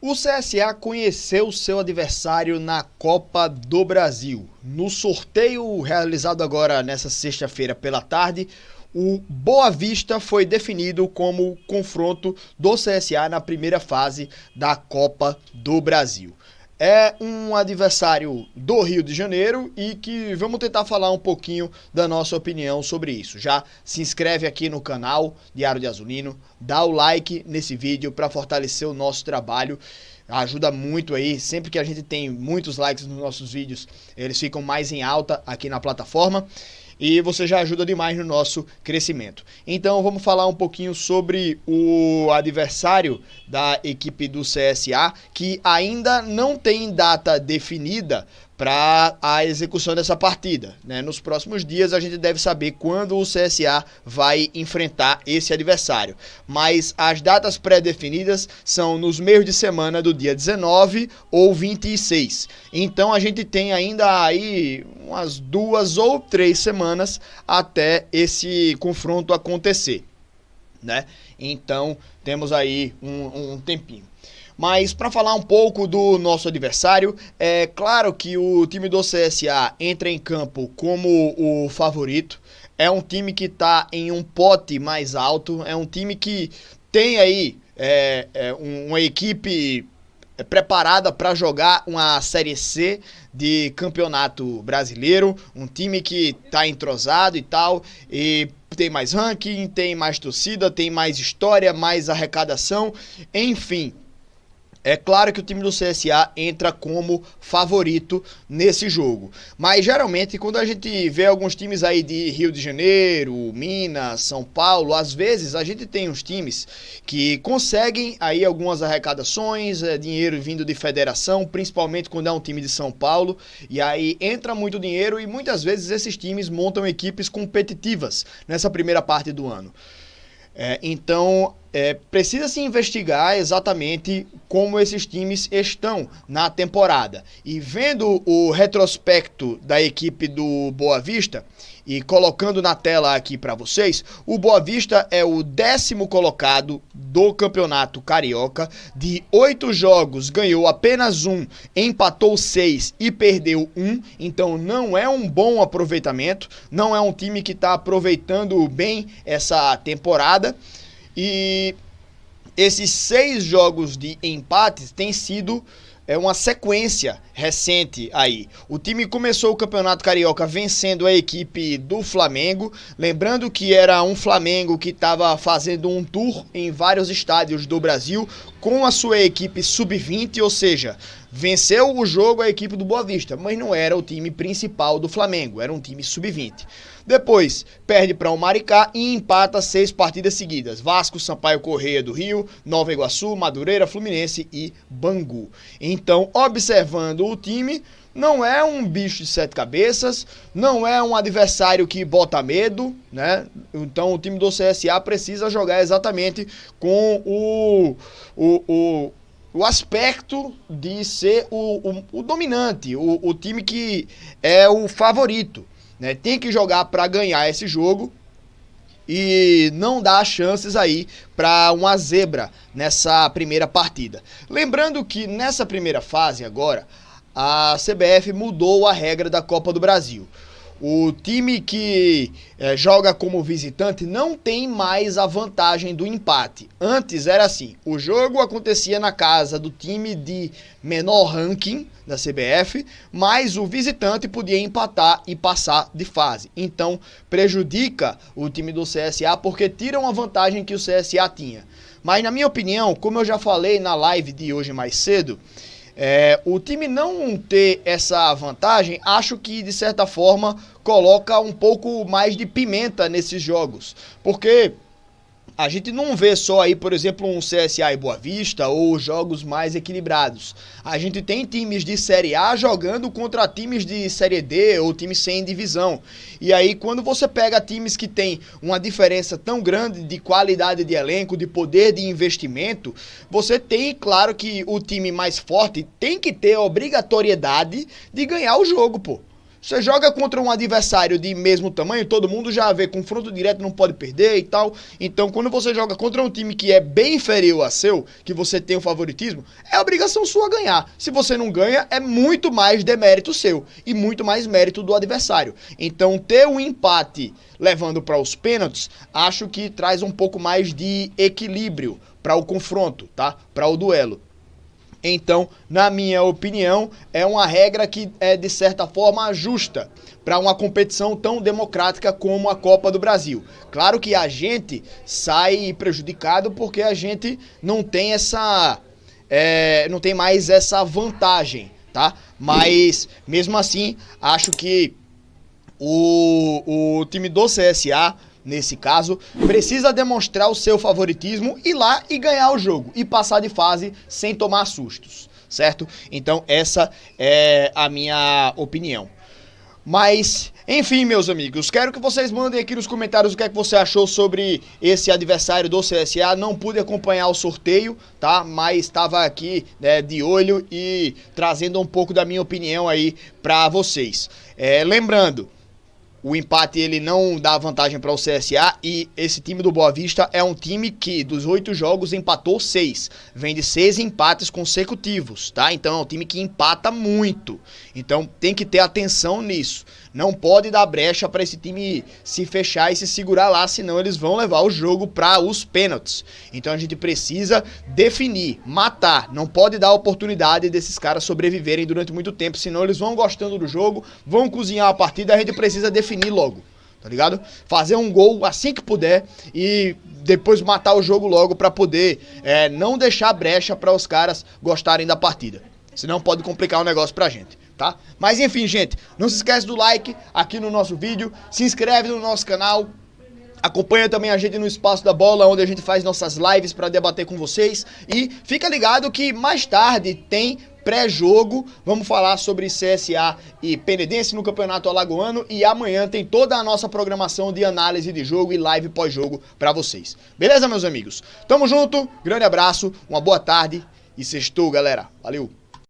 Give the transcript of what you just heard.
O CSA conheceu seu adversário na Copa do Brasil. No sorteio realizado agora nessa sexta-feira pela tarde, o Boa Vista foi definido como confronto do CSA na primeira fase da Copa do Brasil. É um adversário do Rio de Janeiro e que vamos tentar falar um pouquinho da nossa opinião sobre isso. Já se inscreve aqui no canal Diário de Azulino, dá o like nesse vídeo para fortalecer o nosso trabalho. Ajuda muito aí, sempre que a gente tem muitos likes nos nossos vídeos, eles ficam mais em alta aqui na plataforma. E você já ajuda demais no nosso crescimento. Então vamos falar um pouquinho sobre o adversário da equipe do CSA, que ainda não tem data definida para a execução dessa partida, né? Nos próximos dias a gente deve saber quando o CSA vai enfrentar esse adversário. Mas as datas pré-definidas são nos meios de semana do dia 19 ou 26. Então a gente tem ainda aí umas 2 ou 3 semanas até esse confronto acontecer, né? Então temos aí um tempinho. Mas para falar um pouco do nosso adversário, é claro que o time do CSA entra em campo como o favorito. É um time que está em um pote mais alto, é um time que tem aí uma equipe preparada para jogar uma Série C de Campeonato Brasileiro, um time que está entrosado e tal, e tem mais ranking, tem mais torcida, tem mais história, mais arrecadação, enfim. É claro que o time do CSA entra como favorito nesse jogo. Mas geralmente quando a gente vê alguns times aí de Rio de Janeiro, Minas, São Paulo, às vezes a gente tem uns times que conseguem aí algumas arrecadações, dinheiro vindo de federação, principalmente quando é um time de São Paulo. E aí entra muito dinheiro e muitas vezes esses times montam equipes competitivas nessa primeira parte do ano. Então, precisa se investigar exatamente como esses times estão na temporada. E vendo o retrospecto da equipe do Boa Vista e colocando na tela aqui para vocês, o Boa Vista é o 10º colocado do Campeonato Carioca. De 8 jogos, ganhou apenas 1, empatou 6 e perdeu 1. Então não é um bom aproveitamento, não é um time que está aproveitando bem essa temporada. E esses 6 jogos de empates têm sido uma sequência recente aí. O time começou o Campeonato Carioca vencendo a equipe do Flamengo. Lembrando que era um Flamengo que estava fazendo um tour em vários estádios do Brasil com a sua equipe sub-20, ou seja, venceu o jogo a equipe do Boa Vista, mas não era o time principal do Flamengo, era um time sub-20. Depois, perde para o Maricá e empata 6 partidas seguidas. Vasco, Sampaio Corrêa do Rio, Nova Iguaçu, Madureira, Fluminense e Bangu. Então, observando o time, não é um bicho de 7 cabeças, não é um adversário que bota medo, né? Então o time do CSA precisa jogar exatamente com o aspecto de ser o dominante, o time que é o favorito, né? Tem que jogar para ganhar esse jogo e não dar chances aí para uma zebra nessa primeira partida. Lembrando que nessa primeira fase agora, a CBF mudou a regra da Copa do Brasil. O time que joga como visitante não tem mais a vantagem do empate. Antes era assim, o jogo acontecia na casa do time de menor ranking da CBF, mas o visitante podia empatar e passar de fase. Então prejudica o time do CSA porque tira uma vantagem que o CSA tinha. Mas na minha opinião, como eu já falei na live de hoje mais cedo, o time não ter essa vantagem, acho que de certa forma coloca um pouco mais de pimenta nesses jogos, porque a gente não vê só aí, por exemplo, um CSA e Boa Vista ou jogos mais equilibrados. A gente tem times de Série A jogando contra times de Série D ou times sem divisão. E aí, quando você pega times que tem uma diferença tão grande de qualidade de elenco, de poder de investimento, você tem, claro que o time mais forte tem que ter a obrigatoriedade de ganhar o jogo, pô. Você joga contra um adversário de mesmo tamanho, todo mundo já vê, confronto direto não pode perder e tal. Então, quando você joga contra um time que é bem inferior a seu, que você tem o favoritismo, é obrigação sua ganhar. Se você não ganha, é muito mais demérito seu e muito mais mérito do adversário. Então, ter um empate levando para os pênaltis, acho que traz um pouco mais de equilíbrio para o confronto, tá? Para o duelo. Então, na minha opinião, é uma regra que é, de certa forma, justa para uma competição tão democrática como a Copa do Brasil. Claro que a gente sai prejudicado porque a gente não tem não tem mais essa vantagem, tá? Mas, mesmo assim, acho que o time do CSA, nesse caso, precisa demonstrar o seu favoritismo, ir lá e ganhar o jogo e passar de fase sem tomar sustos, certo? Então essa é a minha opinião. Mas, enfim, meus amigos, quero que vocês mandem aqui nos comentários o que é que você achou sobre esse adversário do CSA. Não pude acompanhar o sorteio, tá? Mas estava aqui, né, de olho e trazendo um pouco da minha opinião aí pra vocês. Lembrando, o empate ele não dá vantagem para o CSA e esse time do Boa Vista é um time que dos 8 jogos empatou 6. Vem de 6 empates consecutivos, tá? Então é um time que empata muito. Então tem que ter atenção nisso. Não pode dar brecha para esse time se fechar e se segurar lá, senão eles vão levar o jogo para os pênaltis. Então a gente precisa definir, matar. Não pode dar oportunidade desses caras sobreviverem durante muito tempo, senão eles vão gostando do jogo, vão cozinhar a partida, a gente precisa definir logo, tá ligado? Fazer um gol assim que puder e depois matar o jogo logo para poder não deixar brecha para os caras gostarem da partida. Senão pode complicar o negócio pra gente, tá? Mas enfim, gente, não se esquece do like aqui no nosso vídeo, se inscreve no nosso canal, acompanha também a gente no Espaço da Bola, onde a gente faz nossas lives para debater com vocês. E fica ligado que mais tarde tem pré-jogo, vamos falar sobre CSA e Penedense no Campeonato Alagoano. E amanhã tem toda a nossa programação de análise de jogo e live pós-jogo para vocês. Beleza, meus amigos? Tamo junto, grande abraço, uma boa tarde e sextou, galera. Valeu!